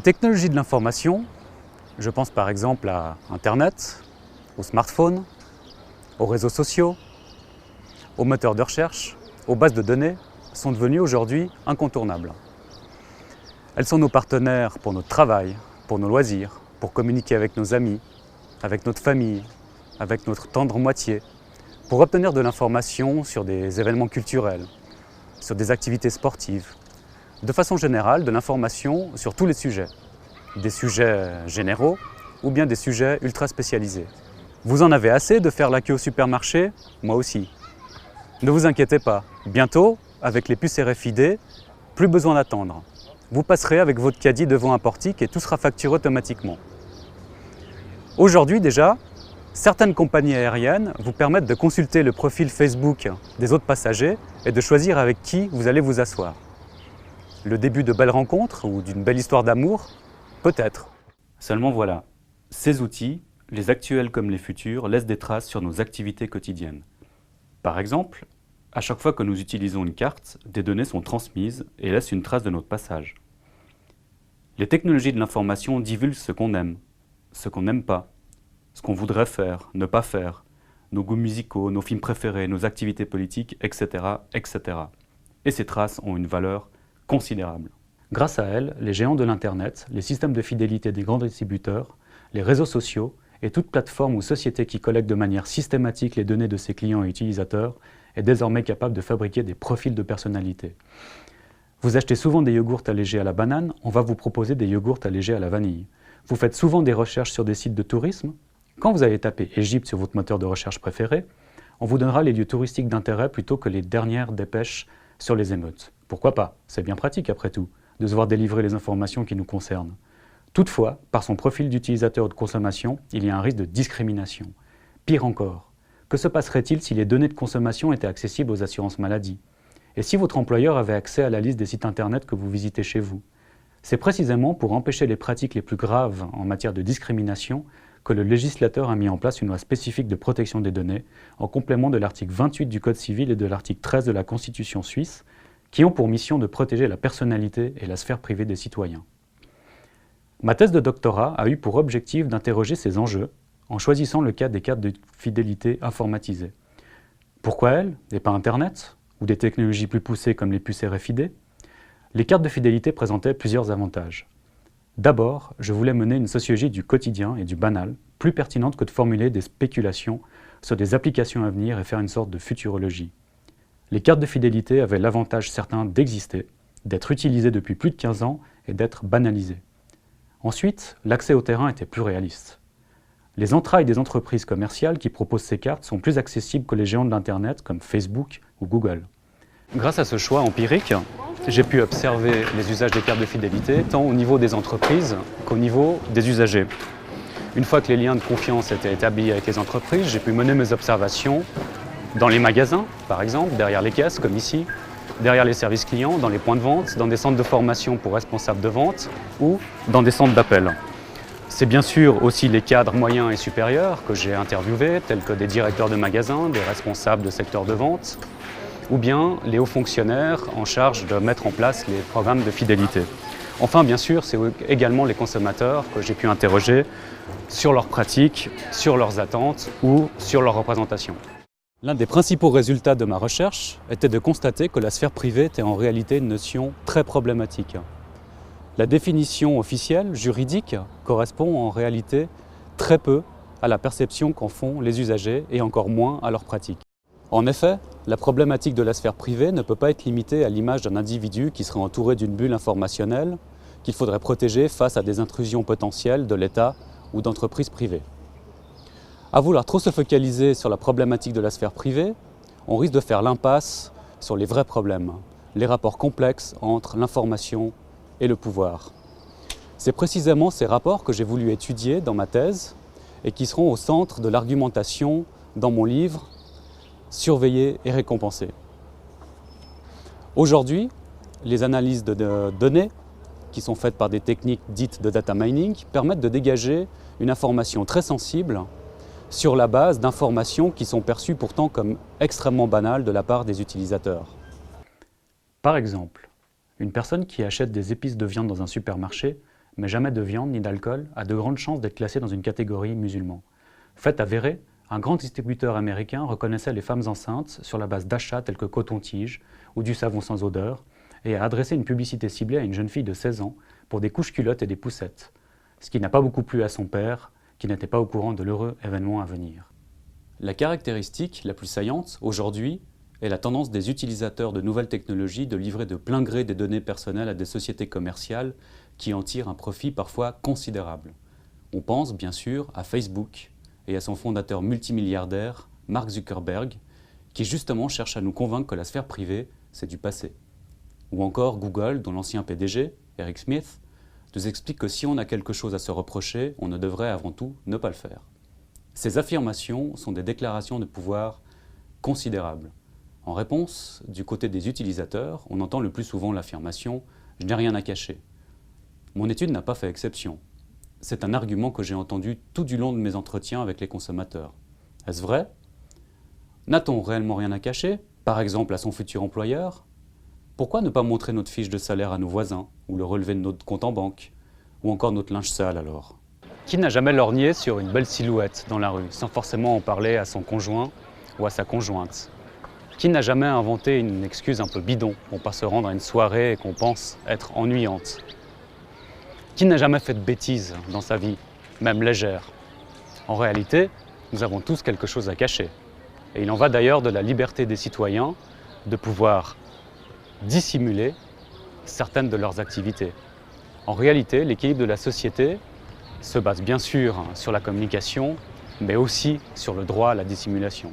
Les technologies de l'information, je pense par exemple à Internet, aux smartphones, aux réseaux sociaux, aux moteurs de recherche, aux bases de données, sont devenues aujourd'hui incontournables. Elles sont nos partenaires pour notre travail, pour nos loisirs, pour communiquer avec nos amis, avec notre famille, avec notre tendre moitié, pour obtenir de l'information sur des événements culturels, sur des activités sportives, de façon générale, de l'information sur tous les sujets, des sujets généraux ou bien des sujets ultra spécialisés. Vous en avez assez de faire la queue au supermarché? Moi aussi. Ne vous inquiétez pas, bientôt, avec les puces RFID, plus besoin d'attendre. Vous passerez avec votre caddie devant un portique et tout sera facturé automatiquement. Aujourd'hui déjà, certaines compagnies aériennes vous permettent de consulter le profil Facebook des autres passagers et de choisir avec qui vous allez vous asseoir. Le début de belles rencontres ou d'une belle histoire d'amour? Peut-être. Seulement voilà, ces outils, les actuels comme les futurs, laissent des traces sur nos activités quotidiennes. Par exemple, à chaque fois que nous utilisons une carte, des données sont transmises et laissent une trace de notre passage. Les technologies de l'information divulguent ce qu'on aime, ce qu'on n'aime pas, ce qu'on voudrait faire, ne pas faire, nos goûts musicaux, nos films préférés, nos activités politiques, etc., etc. Et ces traces ont une valeur considérable. Grâce à elles, les géants de l'Internet, les systèmes de fidélité des grands distributeurs, les réseaux sociaux et toute plateforme ou société qui collecte de manière systématique les données de ses clients et utilisateurs est désormais capable de fabriquer des profils de personnalité. Vous achetez souvent des yogourts allégés à la banane, on va vous proposer des yogourts allégés à la vanille. Vous faites souvent des recherches sur des sites de tourisme. Quand vous allez taper Égypte sur votre moteur de recherche préféré, on vous donnera les lieux touristiques d'intérêt plutôt que les dernières dépêches sur les émeutes. Pourquoi pas? C'est bien pratique après tout, de se voir délivrer les informations qui nous concernent. Toutefois, par son profil d'utilisateur ou de consommation, il y a un risque de discrimination. Pire encore, que se passerait-il si les données de consommation étaient accessibles aux assurances maladie? Et si votre employeur avait accès à la liste des sites internet que vous visitez chez vous? C'est précisément pour empêcher les pratiques les plus graves en matière de discrimination que le législateur a mis en place une loi spécifique de protection des données, en complément de l'article 28 du Code civil et de l'article 13 de la Constitution suisse, qui ont pour mission de protéger la personnalité et la sphère privée des citoyens. Ma thèse de doctorat a eu pour objectif d'interroger ces enjeux en choisissant le cas des cartes de fidélité informatisées. Pourquoi elles, et pas Internet, ou des technologies plus poussées comme les puces RFID? Les cartes de fidélité présentaient plusieurs avantages. D'abord, je voulais mener une sociologie du quotidien et du banal, plus pertinente que de formuler des spéculations sur des applications à venir et faire une sorte de futurologie. Les cartes de fidélité avaient l'avantage certain d'exister, d'être utilisées depuis plus de 15 ans et d'être banalisées. Ensuite, l'accès au terrain était plus réaliste. Les entrailles des entreprises commerciales qui proposent ces cartes sont plus accessibles que les géants de l'Internet comme Facebook ou Google. Grâce à ce choix empirique, j'ai pu observer les usages des cartes de fidélité tant au niveau des entreprises qu'au niveau des usagers. Une fois que les liens de confiance étaient établis avec les entreprises, j'ai pu mener mes observations dans les magasins, par exemple, derrière les caisses, comme ici, derrière les services clients, dans les points de vente, dans des centres de formation pour responsables de vente ou dans des centres d'appel. C'est bien sûr aussi les cadres moyens et supérieurs que j'ai interviewés, tels que des directeurs de magasins, des responsables de secteurs de vente, ou bien les hauts fonctionnaires en charge de mettre en place les programmes de fidélité. Enfin, bien sûr, c'est également les consommateurs que j'ai pu interroger sur leurs pratiques, sur leurs attentes ou sur leurs représentations. L'un des principaux résultats de ma recherche était de constater que la sphère privée était en réalité une notion très problématique. La définition officielle, juridique, correspond en réalité très peu à la perception qu'en font les usagers et encore moins à leurs pratiques. En effet, la problématique de la sphère privée ne peut pas être limitée à l'image d'un individu qui serait entouré d'une bulle informationnelle qu'il faudrait protéger face à des intrusions potentielles de l'État ou d'entreprises privées. À vouloir trop se focaliser sur la problématique de la sphère privée, on risque de faire l'impasse sur les vrais problèmes, les rapports complexes entre l'information et le pouvoir. C'est précisément ces rapports que j'ai voulu étudier dans ma thèse et qui seront au centre de l'argumentation dans mon livre « Surveiller et récompenser ». Aujourd'hui, les analyses de données qui sont faites par des techniques dites de data mining permettent de dégager une information très sensible sur la base d'informations qui sont perçues pourtant comme extrêmement banales de la part des utilisateurs. Par exemple, une personne qui achète des épices de viande dans un supermarché mais jamais de viande ni d'alcool a de grandes chances d'être classé dans une catégorie musulman. Fait avéré, un grand distributeur américain reconnaissait les femmes enceintes sur la base d'achats tels que coton-tige ou du savon sans odeur et a adressé une publicité ciblée à une jeune fille de 16 ans pour des couches-culottes et des poussettes, ce qui n'a pas beaucoup plu à son père, qui n'était pas au courant de l'heureux événement à venir. La caractéristique la plus saillante, aujourd'hui, est la tendance des utilisateurs de nouvelles technologies de livrer de plein gré des données personnelles à des sociétés commerciales qui en tirent un profit parfois considérable. On pense bien sûr à Facebook et à son fondateur multimilliardaire, Mark Zuckerberg, qui justement cherche à nous convaincre que la sphère privée, c'est du passé. Ou encore Google, dont l'ancien PDG, Eric Schmidt, nous explique que si on a quelque chose à se reprocher, on ne devrait avant tout ne pas le faire. Ces affirmations sont des déclarations de pouvoir considérables. En réponse, du côté des utilisateurs, on entend le plus souvent l'affirmation « je n'ai rien à cacher ». Mon étude n'a pas fait exception. C'est un argument que j'ai entendu tout du long de mes entretiens avec les consommateurs. Est-ce vrai? N'a-t-on réellement rien à cacher, par exemple à son futur employeur? Pourquoi ne pas montrer notre fiche de salaire à nos voisins, ou le relevé de notre compte en banque, ou encore notre linge sale alors? Qui n'a jamais lorgné sur une belle silhouette dans la rue, sans forcément en parler à son conjoint ou à sa conjointe? Qui n'a jamais inventé une excuse un peu bidon pour pas se rendre à une soirée qu'on pense être ennuyante? Qui n'a jamais fait de bêtises dans sa vie, même légère? En réalité, nous avons tous quelque chose à cacher. Et il en va d'ailleurs de la liberté des citoyens de pouvoir dissimuler certaines de leurs activités. En réalité, l'équilibre de la société se base bien sûr sur la communication, mais aussi sur le droit à la dissimulation.